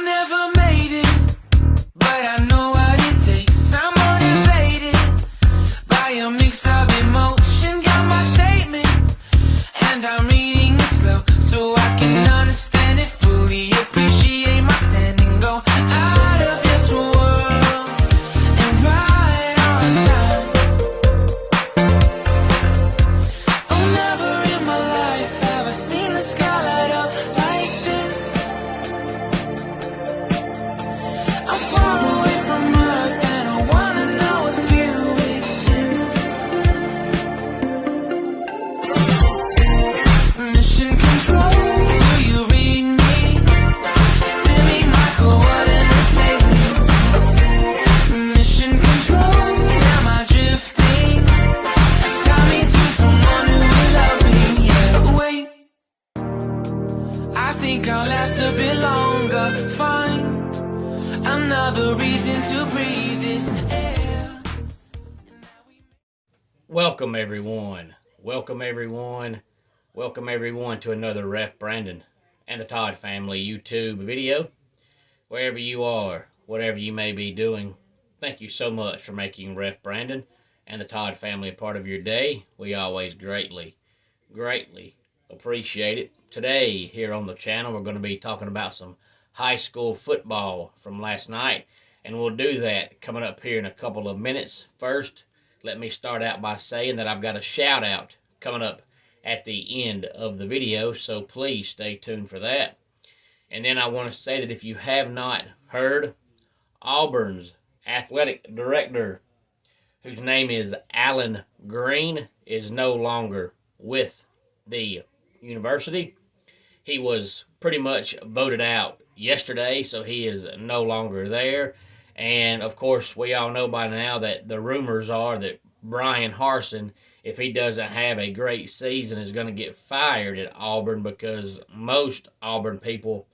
never made it, but I know what it takes. I'm motivated by a mix of emotion. Got my statement, and I'm reading it slow so I can understand it fully. Appreciate my standing, go out of this world and right on time. Oh, never in my life have I seen the sky light up like this. I'm far away from Earth and I wanna know if you exist. Mission control, do you read me? Send me my coordinates lately. Mission control, am I drifting? Tie me to someone who will love me, yeah. Wait, I think I'll last a bit longer. Find another reason to breathe this air. Welcome everyone. Welcome everyone. Welcome everyone to another Ref Brandon and the Todd Family YouTube video. Wherever you are, whatever you may be doing, thank you so much for making Ref Brandon and the Todd Family a part of your day. We always greatly appreciate it. Today here on the channel we're going to be talking about some high school football from last night, and we'll do that coming up here in a couple of minutes. First, let me start out by saying that I've got a shout out coming up at the end of the video, so please stay tuned for that. And then I want to say that if you have not heard, Auburn's athletic director, whose name is Alan Green, is no longer with the university. He was pretty much voted out yesterday, so he is no longer there. And of course, we all know by now that the rumors are that Bryan Harsin, if he doesn't have a great season, is going to get fired at Auburn, because most Auburn people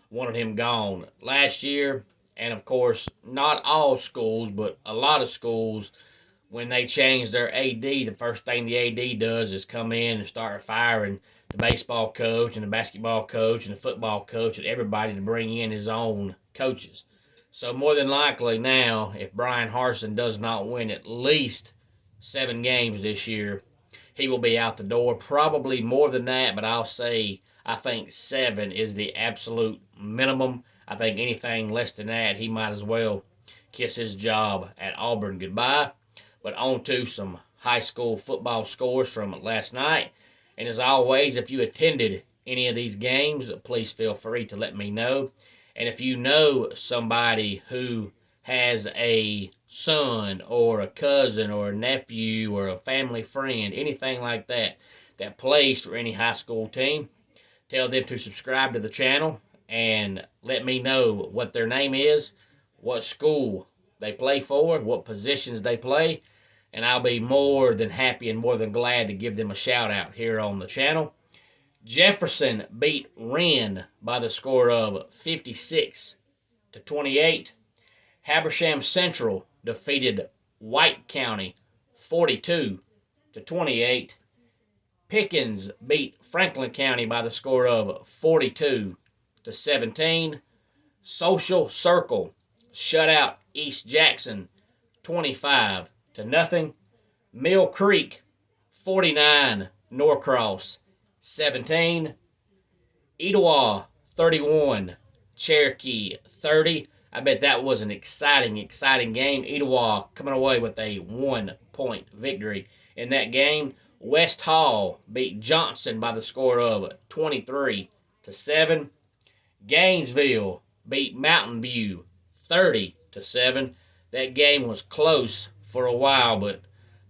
wanted him gone last year. And of course, not all schools, but a lot of schools, when they change their AD, the first thing the AD does is come in and start firing the baseball coach and the basketball coach and the football coach and everybody to bring in his own coaches. So more than likely now, if Bryan Harsin does not win at least 7 games this year, he will be out the door. Probably more than that, but I think 7 is the absolute minimum. I think anything less than that, he might as well kiss his job at Auburn goodbye. But on to some high school football scores from last night. And as always, if you attended any of these games, please feel free to let me know. And if you know somebody who has a son or a cousin or a nephew or a family friend, anything like that, that plays for any high school team, tell them to subscribe to the channel and let me know what their name is, what school they play for, what positions they play, and I'll be more than happy and more than glad to give them a shout out here on the channel. Jefferson beat Wren by the score of 56-28. Habersham Central defeated White County 42-28. Pickens beat Franklin County by the score of 42-17. Social Circle shut out East Jackson 25-0. Mill Creek 49, Norcross 17. Etowah 31, Cherokee 30. I bet that was an exciting game. Etowah coming away with a 1-point victory in that game. West Hall beat Johnson by the score of 23-7. Gainesville beat Mountain View 30-7. That game was close for a while, but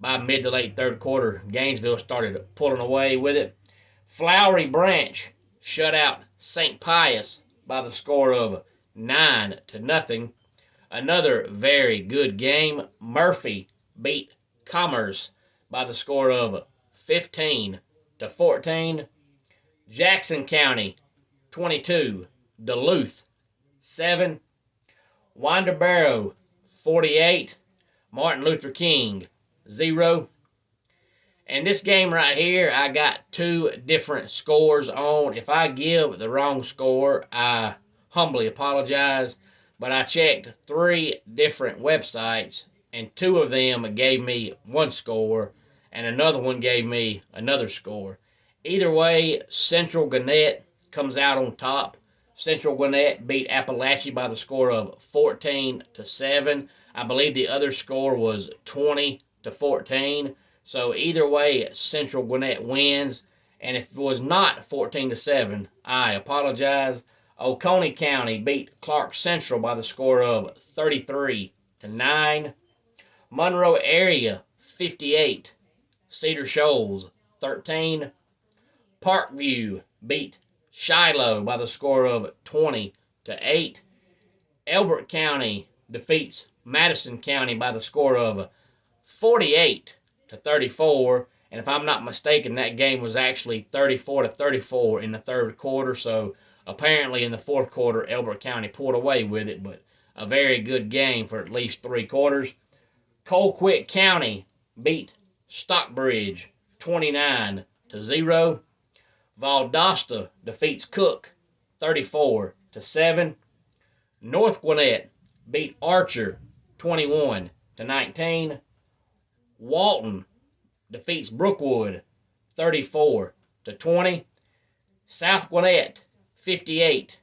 by mid to late third quarter, Gainesville started pulling away with it. Flowery Branch shut out St. Pius by the score of 9-0. Another very good game. Murphy beat Commerce by the score of 15-14. Jackson County 22, Duluth 7. Winterboro 48, Martin Luther King 0. And this game right here, I got 2 different scores on. If I give the wrong score, I humbly apologize. But I checked 3 different websites, and 2 of them gave me one score, and another one gave me another score. Either way, Central Gwinnett comes out on top. Central Gwinnett beat Appalachia by the score of 14-7. I believe the other score was 20-14. So either way, Central Gwinnett wins. And if it was not 14-7, I apologize. Oconee County beat Clark Central by the score of 33-9. Monroe area 58. Cedar Shoals 13. Parkview beat Shiloh by the score of 20-8. Elbert County defeats Madison County by the score of 48-34. And if I'm not mistaken, that game was actually 34-34 in the third quarter. So apparently in the fourth quarter, Elbert County pulled away with it, but a very good game for at least 3 quarters. Colquitt County beat Stockbridge 29-0. Valdosta defeats Cook 34-7. North Gwinnett beat Archer 21-19. Walton defeats Brookwood 34-20. South Gwinnett 58.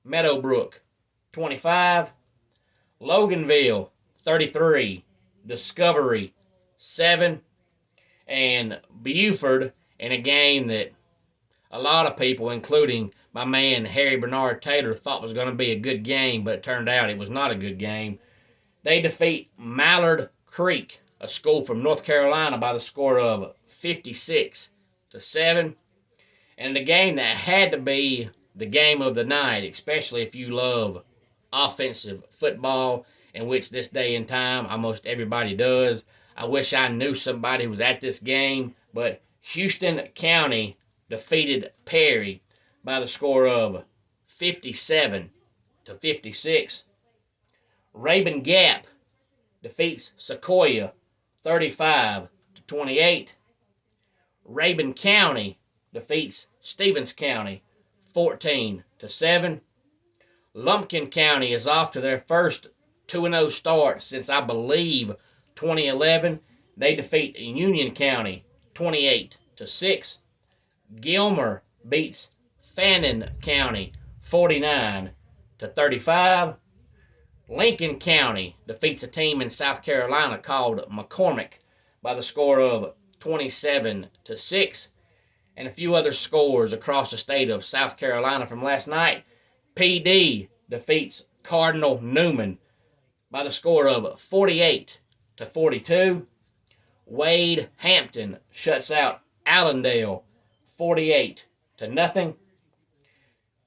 Meadowbrook 25. Loganville 33. Discovery 7. And Buford, in a game that a lot of people, including my man Harry Bernard Taylor, thought was going to be a good game, but it turned out it was not a good game. They defeat Mallard Creek, a school from North Carolina, by the score of 56-7. And the game that had to be the game of the night, especially if you love offensive football, in which this day and time almost everybody does. I wish I knew somebody who was at this game, but Houston County defeated Perry by the score of 57-56. Rabun Gap defeats Sequoia 35-28. Rabun County defeats Stevens County 14-7. Lumpkin County is off to their first 2-0 start since, I believe, 2011. They defeat Union County 28-6. Gilmer beats Fannin County 49-35. Lincoln County defeats a team in South Carolina called McCormick by the score of 27-6. And a few other scores across the state of South Carolina from last night. PD defeats Cardinal Newman by the score of 48-42. Wade Hampton shuts out Allendale 48-0.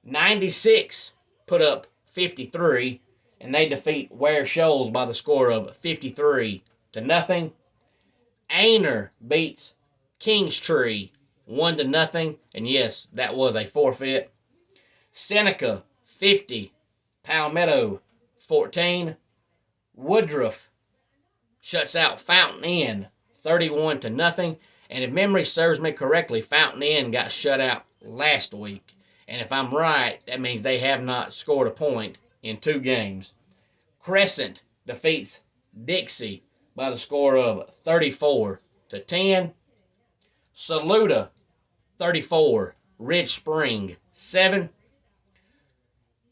96 put up 53, and they defeat Ware Shoals by the score of 53-0. Aner beats Kingstree 1-0, and yes, that was a forfeit. Seneca 50, Palmetto 14. Woodruff shuts out Fountain Inn 31-0. And if memory serves me correctly, Fountain Inn got shut out last week. And if I'm right, that means they have not scored a point in 2 games. Crescent defeats Dixie by the score of 34-10. Saluda 34, Ridge Spring 7.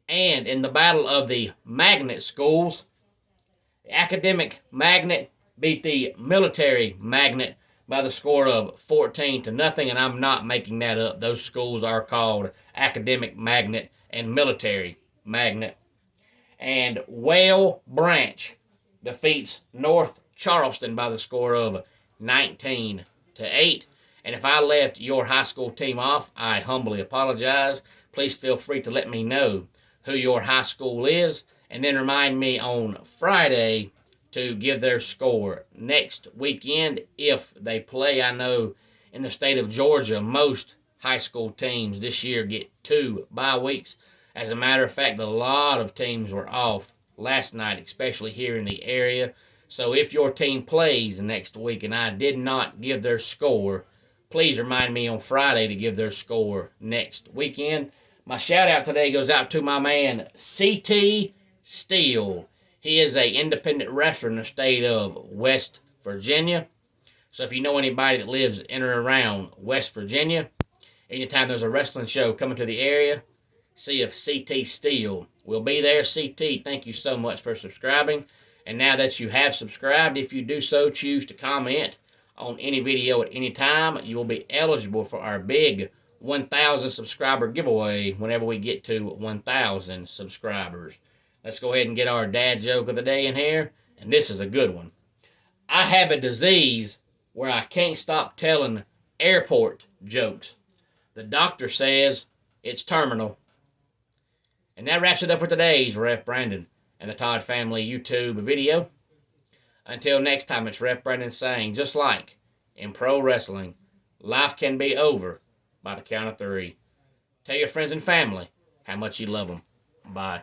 And in the battle of the magnet schools, the Academic Magnet beat the Military Magnet by the score of 14-0, and I'm not making that up. Those schools are called Academic Magnet and Military Magnet. And Whale Branch defeats North Charleston by the score of 19-8. And if I left your high school team off, I humbly apologize. Please feel free to let me know who your high school is, and then remind me on Friday to give their score next weekend if they play. I know in the state of Georgia, most high school teams this year get 2 bye weeks. As a matter of fact, a lot of teams were off last night, especially here in the area. So if your team plays next week and I did not give their score, please remind me on Friday to give their score next weekend. My shout out today goes out to my man CT Steele. He is a independent wrestler in the state of West Virginia. So if you know anybody that lives in or around West Virginia, anytime there's a wrestling show coming to the area, see if CT Steele will be there. CT, thank you so much for subscribing. And now that you have subscribed, if you do so, choose to comment on any video at any time, you will be eligible for our big 1,000 subscriber giveaway whenever we get to 1,000 subscribers. Let's go ahead and get our dad joke of the day in here, and this is a good one. I have a disease where I can't stop telling airport jokes. The doctor says it's terminal. And that wraps it up for today's Ref Brandon and the Todd Family YouTube video. Until next time, it's Ref Brandon saying, just like in pro wrestling, life can be over by the count of 3. Tell your friends and family how much you love them. Bye.